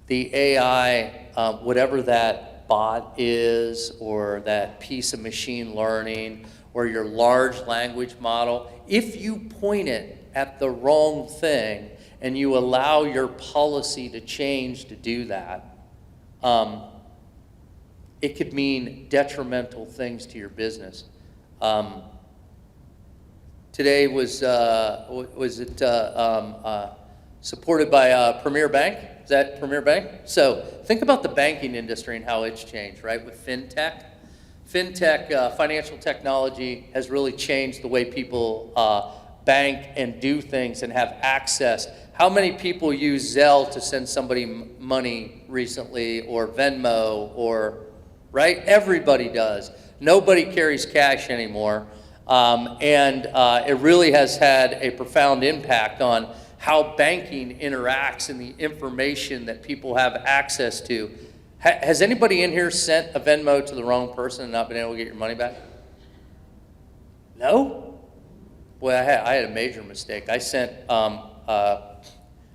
S3: the AI, whatever that bot is, or that piece of machine learning, or your large language model, if you point it at the wrong thing and you allow your policy to change to do that, it could mean detrimental things to your business. Today was it supported by Premier Bank? Is that Premier Bank? So think about the banking industry and how it's changed, right? With fintech. Fintech, financial technology, has really changed the way people bank and do things and have access. How many people use Zelle to send somebody money recently, or Venmo, or, right? Everybody does. Nobody carries cash anymore. And it really has had a profound impact on how banking interacts and the information that people have access to. Has anybody in here sent a Venmo to the wrong person and not been able to get your money back? No? Boy, I had a major mistake. I sent, I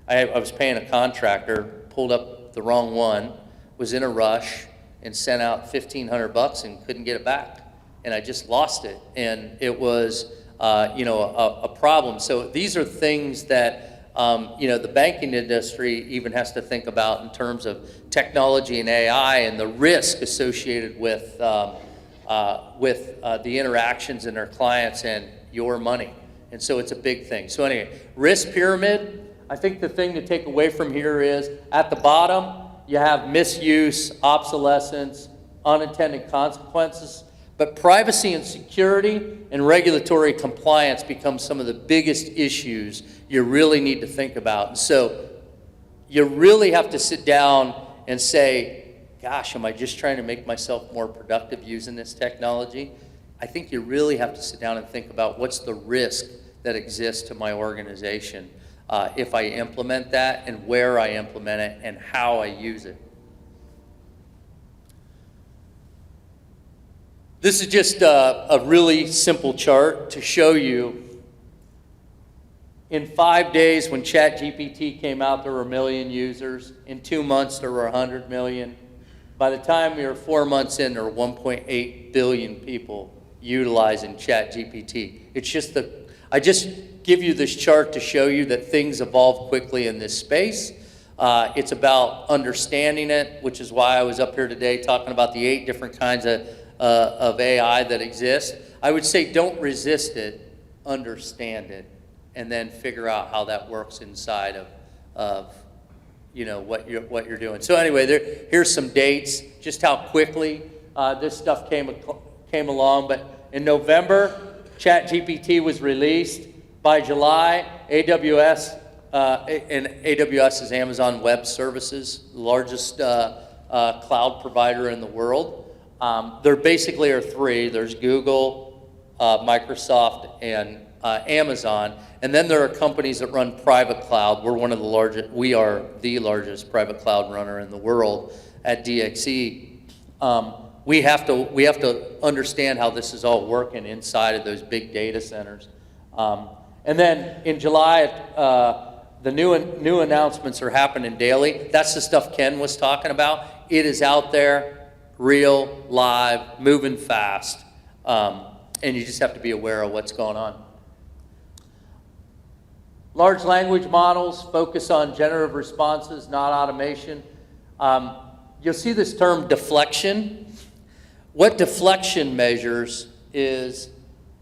S3: was paying a contractor, pulled up the wrong one, was in a rush, and sent out $1,500 and couldn't get it back. And I just lost it. And it was, a problem. So these are things that, the banking industry even has to think about in terms of technology and AI and the risk associated with the interactions in their clients and your money. And so it's a big thing. So anyway, risk pyramid, I think the thing to take away from here is at the bottom, you have misuse, obsolescence, unintended consequences. But privacy and security and regulatory compliance become some of the biggest issues you really need to think about. And so you really have to sit down and say, gosh, am I just trying to make myself more productive using this technology? I think you really have to sit down and think about what's the risk that exists to my organization if I implement that, and where I implement it, and how I use it. This is just a really simple chart to show you. In 5 days, when ChatGPT came out, there were 1 million users. In 2 months, there were 100 million. By the time we were 4 months in, there were 1.8 billion people utilizing ChatGPT. It's just I just give you this chart to show you that things evolve quickly in this space. It's about understanding it, which is why I was up here today talking about the 8 different kinds of AI that exist. I would say don't resist it, understand it, and then figure out how that works inside of what you're doing. So anyway, here's some dates, just how quickly this stuff came along. But in November, ChatGPT was released. By July, AWS, and AWS is Amazon Web Services, the largest cloud provider in the world. There basically are 3. There's Google, Microsoft, and Amazon. And then there are companies that run private cloud. We are the largest private cloud runner in the world at DXE. We have to understand how this is all working inside of those big data centers. And then in July, the new announcements are happening daily. That's the stuff Ken was talking about. It is out there, real, live, moving fast, and you just have to be aware of what's going on. Large language models focus on generative responses, not automation. You'll see this term deflection. What deflection measures is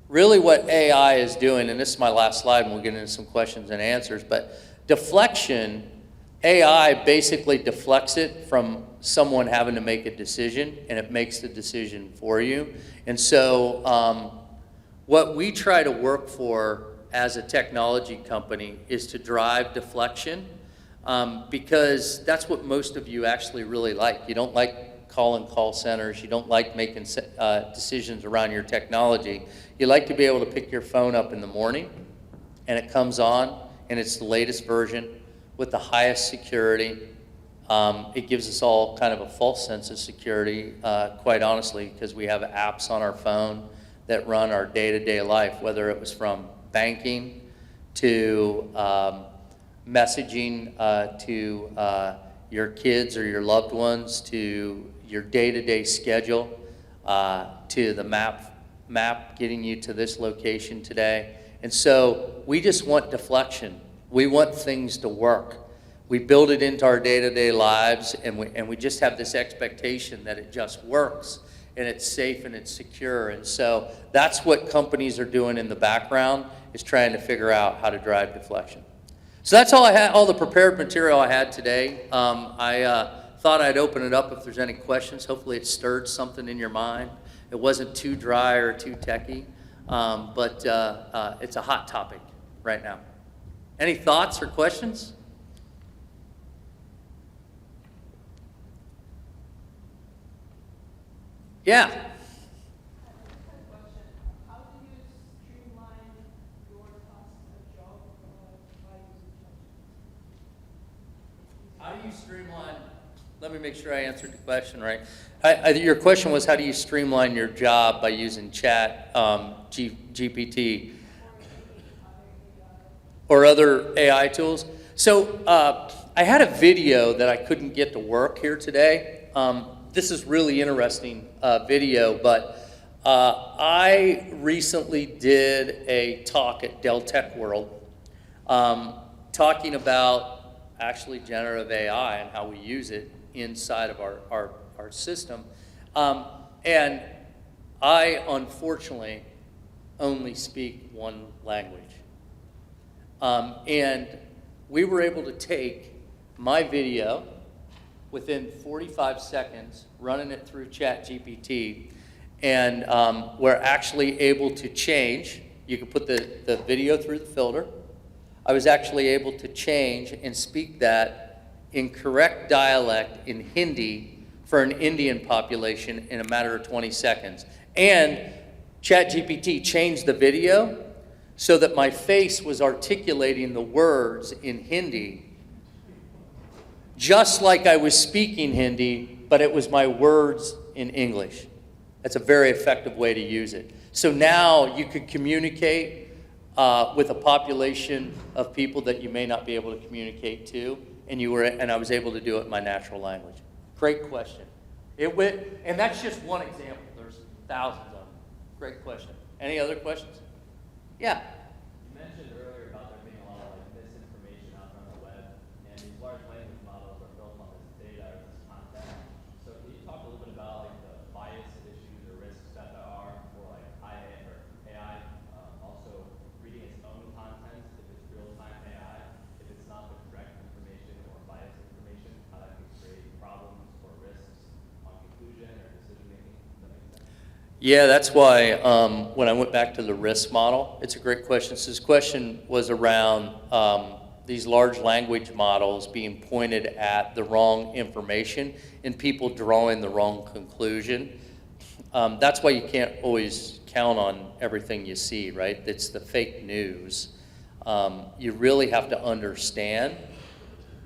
S3: really what AI is doing, and this is my last slide and we'll get into some questions and answers, but deflection, AI basically deflects it from someone having to make a decision, and it makes the decision for you. And so what we try to work for as a technology company is to drive deflection, because that's what most of you actually really like. You don't like calling call centers. You don't like making decisions around your technology. You like to be able to pick your phone up in the morning and it comes on and it's the latest version with the highest security. It gives us all kind of a false sense of security, quite honestly, because we have apps on our phone that run our day-to-day life, whether it was from banking to messaging to your kids or your loved ones, to your day-to-day schedule, to the map getting you to this location today. And so we just want deflection. We want things to work. We build it into our day-to-day lives, and we just have this expectation that it just works and it's safe and it's secure. And so that's what companies are doing in the background, is trying to figure out how to drive deflection. So that's all I had, all the prepared material I had today. I thought I'd open it up if there's any questions. Hopefully it stirred something in your mind. It wasn't too dry or too techy, but it's a hot topic right now. Any thoughts or questions? Yeah. How do you streamline? Let me make sure I answered the question right. Your question was, how do you streamline your job by using chat, GPT, or other AI tools? So I had a video that I couldn't get to work here today. This is really interesting video, but I recently did a talk at Dell Tech World talking about actually generative AI and how we use it inside of our system. And I, unfortunately, only speak one language. And we were able to take my video within 45 seconds, running it through ChatGPT, and we're actually able to change. You can put the video through the filter. I was actually able to change and speak that in correct dialect in Hindi for an Indian population in a matter of 20 seconds. And ChatGPT changed the video so that my face was articulating the words in Hindi just like I was speaking Hindi, but it was my words in English. That's a very effective way to use it. So now you could communicate with a population of people that you may not be able to communicate to, and I was able to do it in my natural language. Great question. And that's just one example. There's thousands of them. Great question. Any other questions? Yeah.
S4: You mentioned earlier about there being a lot of misinformation out on the web, and these large language models are built on this data or this content. So can you talk a little bit about the bias issues or risks that there are for AI also reading its own content, if it's real-time AI, if it's not the correct information or biased information, how that can create problems or risks on conclusion or decision making? Does that make sense?
S3: Yeah, that's why when I went back to the risk model, it's a great question. So this question was around these large language models being pointed at the wrong information and people drawing the wrong conclusion. That's why you can't always count on everything you see, right? It's the fake news. You really have to understand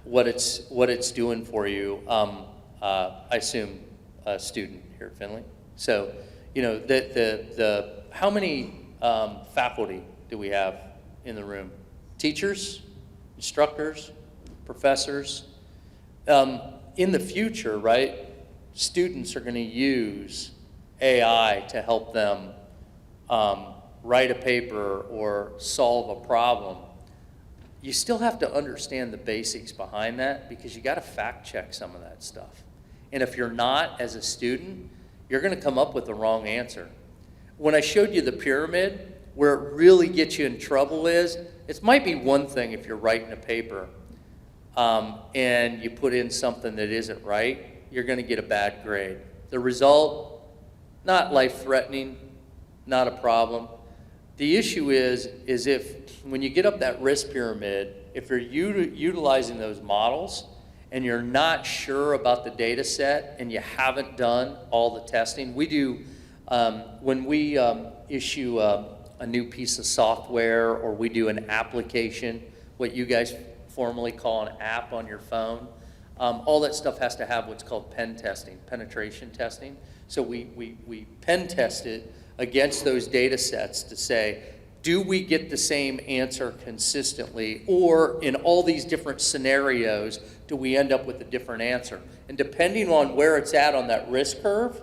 S3: what it's doing for you. I assume a student here at Finley. So, you know, how many faculty do we have in the room? Teachers, instructors, professors. In the future, right, students are going to use AI to help them write a paper or solve a problem. You still have to understand the basics behind that, because you got to fact check some of that stuff. And if you're not, as a student, you're going to come up with the wrong answer. when I showed you the pyramid, where it really gets you in trouble is, it might be one thing if you're writing a paper and you put in something that isn't right, you're going to get a bad grade. The result, not life-threatening, not a problem. The issue is if, when you get up that risk pyramid, if you're utilizing those models and you're not sure about the data set and you haven't done all the testing, we do, when we issue a new piece of software or we do an application, what you guys formally call an app on your phone, all that stuff has to have what's called pen testing, penetration testing. So we pen test it against those data sets to say, do we get the same answer consistently, or in all these different scenarios, do we end up with a different answer? And depending on where it's at on that risk curve,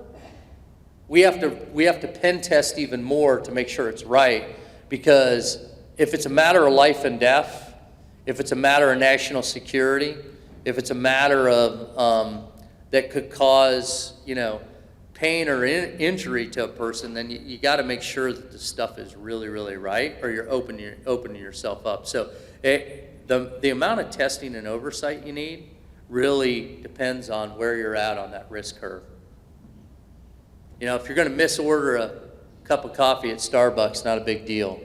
S3: we have to pen test even more to make sure it's right, because if it's a matter of life and death, if it's a matter of national security, if it's a matter of that could cause, pain or injury to a person, then you got to make sure that the stuff is really, really right, or you're opening yourself up. So the amount of testing and oversight you need really depends on where you're at on that risk curve. If you're going to misorder a cup of coffee at Starbucks, not a big deal.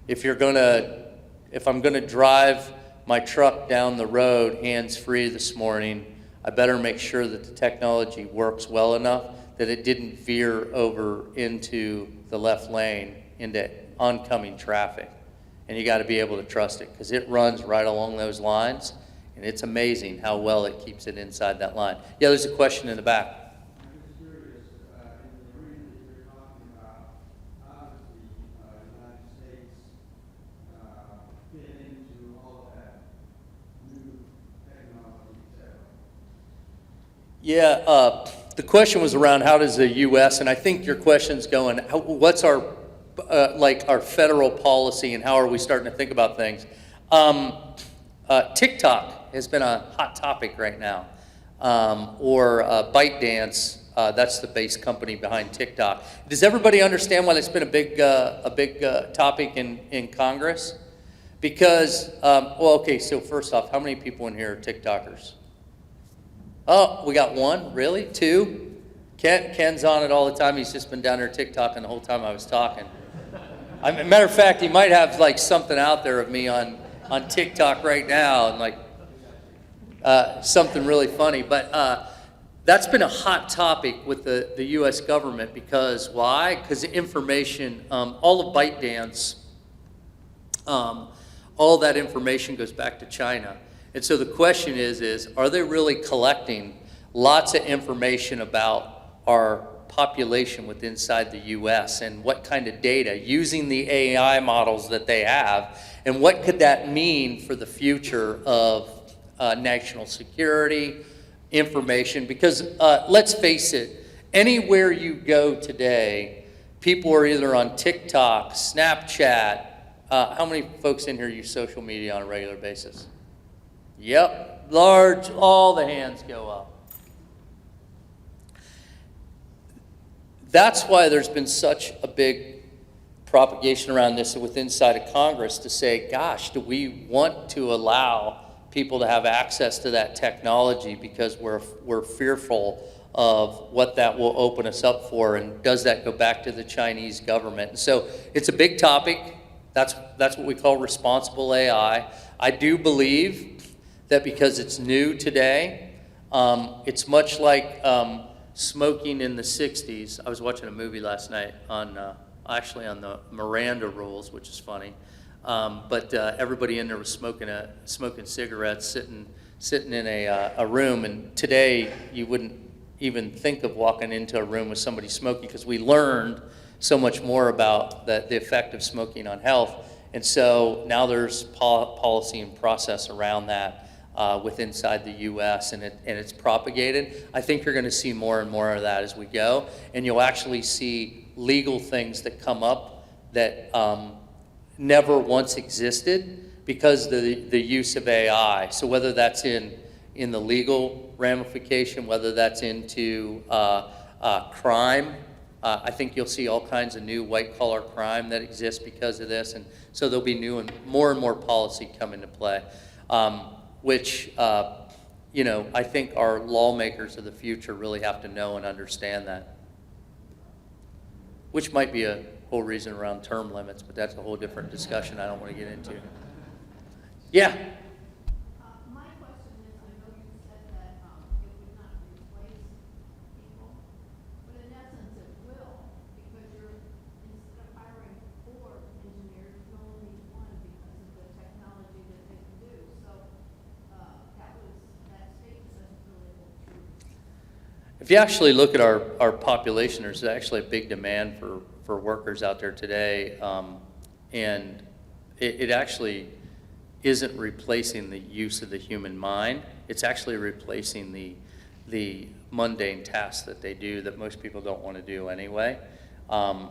S3: If I'm going to drive my truck down the road hands-free this morning, I better make sure that the technology works well enough that it didn't veer over into the left lane into oncoming traffic. And you got to be able to trust it, because it runs right along those lines, and it's amazing how well it keeps it inside that line. Yeah, there's a question in the back.
S5: I'm just curious, in the arena that you're talking about, how does the United States fit into all of that new technology, et cetera?
S3: Yeah, the question was around how does the U.S., and I think your question's going, what's our our federal policy and how are we starting to think about things? TikTok has been a hot topic right now, or ByteDance. That's the base company behind TikTok. Does everybody understand why that's been a big topic in Congress? Because, okay, so first off, how many people in here are TikTokers? Oh, we got one, really? Two? Ken's on it all the time. He's just been down there TikToking the whole time I was talking. Matter of fact, he might have something out there of me on TikTok right now, and something really funny. But that's been a hot topic with the U.S. government, because why? Because the information, all of ByteDance, all that information goes back to China. And so the question is are they really collecting lots of information about our population within inside the U.S. and what kind of data, using the AI models that they have, and what could that mean for the future of national security, information? Because let's face it, anywhere you go today, people are either on TikTok, Snapchat. How many folks in here use social media on a regular basis? Yep, large, all the hands go up. That's why there's been such a big propagation around this within inside of Congress to say, gosh, do we want to allow people to have access to that technology, because we're fearful of what that will open us up for, and does that go back to the Chinese government? And so it's a big topic. That's what we call responsible AI. I do believe that because it's new today, it's much like smoking in the 60s. I was watching a movie last night on actually on the Miranda rules, which is funny. But everybody in there was smoking cigarettes, sitting in a room. And today you wouldn't even think of walking into a room with somebody smoking, because we learned so much more about the effect of smoking on health. And so now there's policy and process around that within inside the U.S. and it's propagated. I think you're going to see more and more of that as we go, and you'll actually see legal things that come up that never once existed because the use of AI. So whether that's in the legal ramification, whether that's into crime, I think you'll see all kinds of new white-collar crime that exists because of this, and so there'll be new and more policy come into play, which, you know, I think our lawmakers of the future really have to know and understand that, which might be a whole reason around term limits, but that's a whole different discussion I don't want to get into. Yeah?
S6: My question is, I know you said that it would not replace people, but in essence it will, because you're, instead of hiring 4 engineers, you only need 1 because of the technology that they can do. So that statement doesn't really hold true.
S3: If you actually look at our population, there's actually a big demand for workers out there today, and it actually isn't replacing the use of the human mind. It's actually replacing the mundane tasks that they do that most people don't want to do anyway.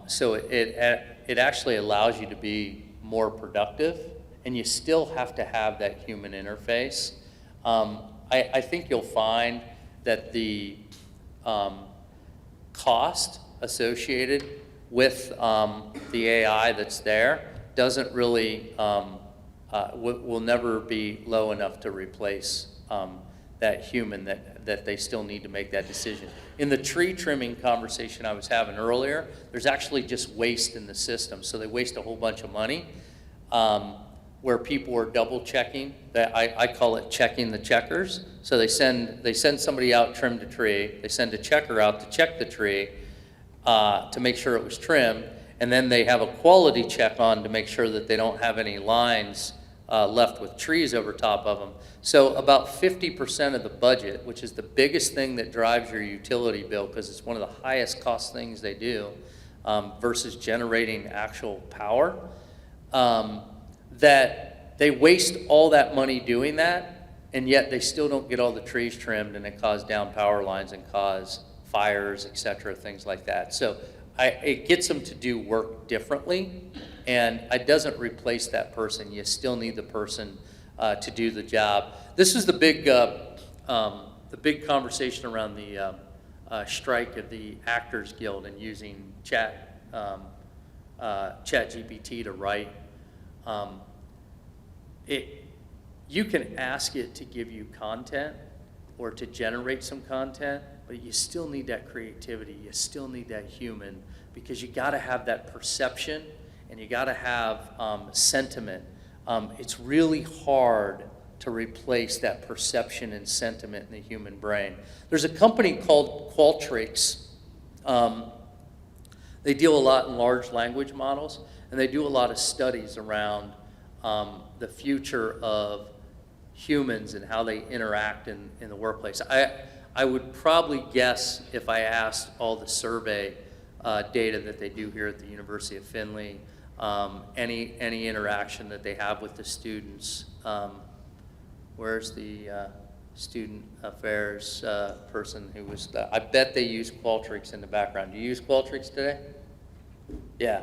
S3: So it actually allows you to be more productive, and you still have to have that human interface. I think you'll find that the cost associated with the AI that's there doesn't really will never be low enough to replace that human that they still need to make that decision. In the tree trimming conversation I was having earlier, there's actually just waste in the system. So they waste a whole bunch of money where people are double checking. I call it checking the checkers. So they send somebody out, trimmed a tree. They send a checker out to check the tree to make sure it was trimmed. And then they have a quality check on to make sure that they don't have any lines left with trees over top of them. So about 50% of the budget, which is the biggest thing that drives your utility bill because it's one of the highest cost things they do versus generating actual power, that they waste all that money doing that, and yet they still don't get all the trees trimmed, and it causes down power lines and cause fires, et cetera, things like that. So it gets them to do work differently, and it doesn't replace that person. You still need the person to do the job. This is the big conversation around the strike of the Actors Guild and using ChatGPT to write. You can ask it to give you content or to generate some content, but you still need that creativity. You still need that human, because you got to have that perception and you got to have sentiment. It's really hard to replace that perception and sentiment in the human brain. There's a company called Qualtrics. They deal a lot in large language models, and they do a lot of studies around the future of humans and how they interact in the workplace. I would probably guess, if I asked all the survey data that they do here at the University of Findlay, any interaction that they have with the students. Where's the student affairs person who was I bet they use Qualtrics in the background. Do you use Qualtrics today? Yeah.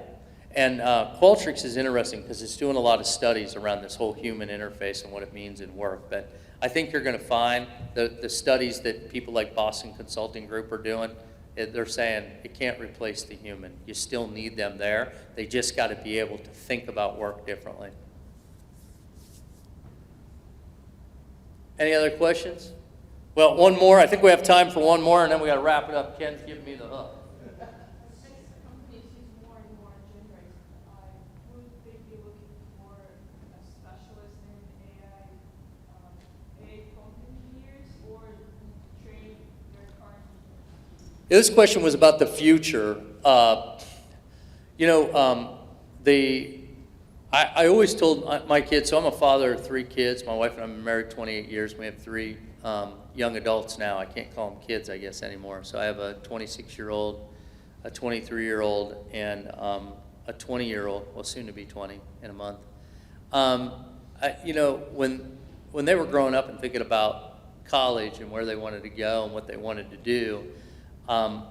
S3: And Qualtrics is interesting because it's doing a lot of studies around this whole human interface and what it means in work. But I think you're going to find the studies that people like Boston Consulting Group are doing, they're saying it can't replace the human. You still need them there. They just got to be able to think about work differently. Any other questions? Well, one more. I think we have time for one more, and then we got to wrap it up. Ken's giving me the hook.
S6: Companies use more and more engineers. Would they be looking for a specialist in AI prompt engineers, or train their current engineers?
S3: This question was about the future. I always told my kids, so I'm a father of 3 kids. My wife and I have been married 28 years. We have 3 young adults now. I can't call them kids, I guess, anymore. So I have a 26-year-old, a 23-year-old, and a 20-year-old, well, soon to be 20 in a month. When they were growing up and thinking about college and where they wanted to go and what they wanted to do, I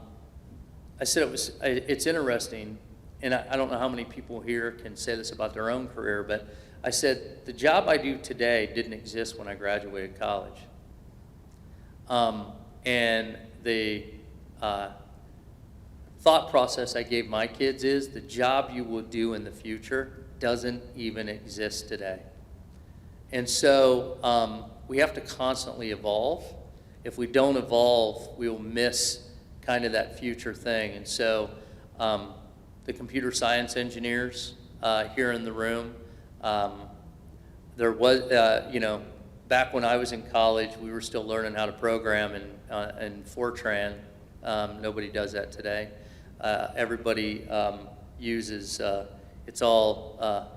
S3: said it's interesting, and I don't know how many people here can say this about their own career, but I said the job I do today didn't exist when I graduated college. And the thought process I gave my kids is the job you will do in the future doesn't even exist today. And so we have to constantly evolve. If we don't evolve, we will miss kind of that future thing. And so the computer science engineers here in the room, there was, back when I was in college, we were still learning how to program in Fortran. Nobody does that today. Everybody uses, it's all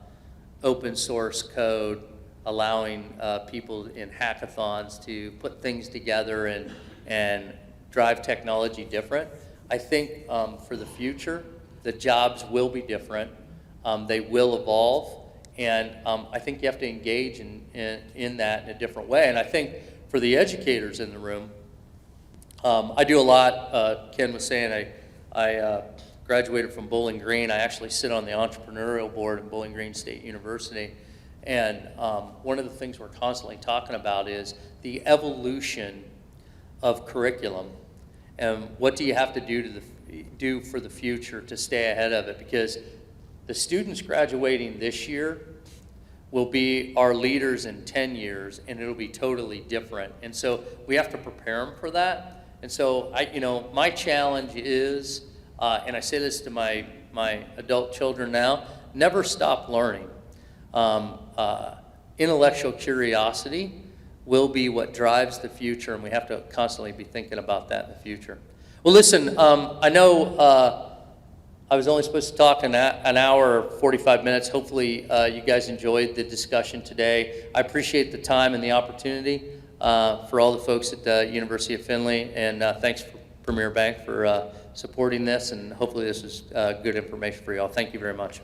S3: open source code, allowing people in hackathons to put things together and drive technology different. I think for the future, the jobs will be different. They will evolve. And I think you have to engage in that in a different way. And I think for the educators in the room, I do a lot. Ken was saying I graduated from Bowling Green. I actually sit on the entrepreneurial board at Bowling Green State University. And one of the things we're constantly talking about is the evolution of curriculum. And what do you have to do for the future to stay ahead of it? Because the students graduating this year will be our leaders in 10 years, and it'll be totally different. And so we have to prepare them for that. And so my challenge is, and I say this to my adult children now, never stop learning. Intellectual curiosity will be what drives the future, and we have to constantly be thinking about that in the future. Well, listen, I know I was only supposed to talk an hour or 45 minutes. Hopefully you guys enjoyed the discussion today. I appreciate the time and the opportunity for all the folks at the University of Findlay, and thanks for Premier Bank for supporting this, and hopefully this is good information for you all. Thank you very much.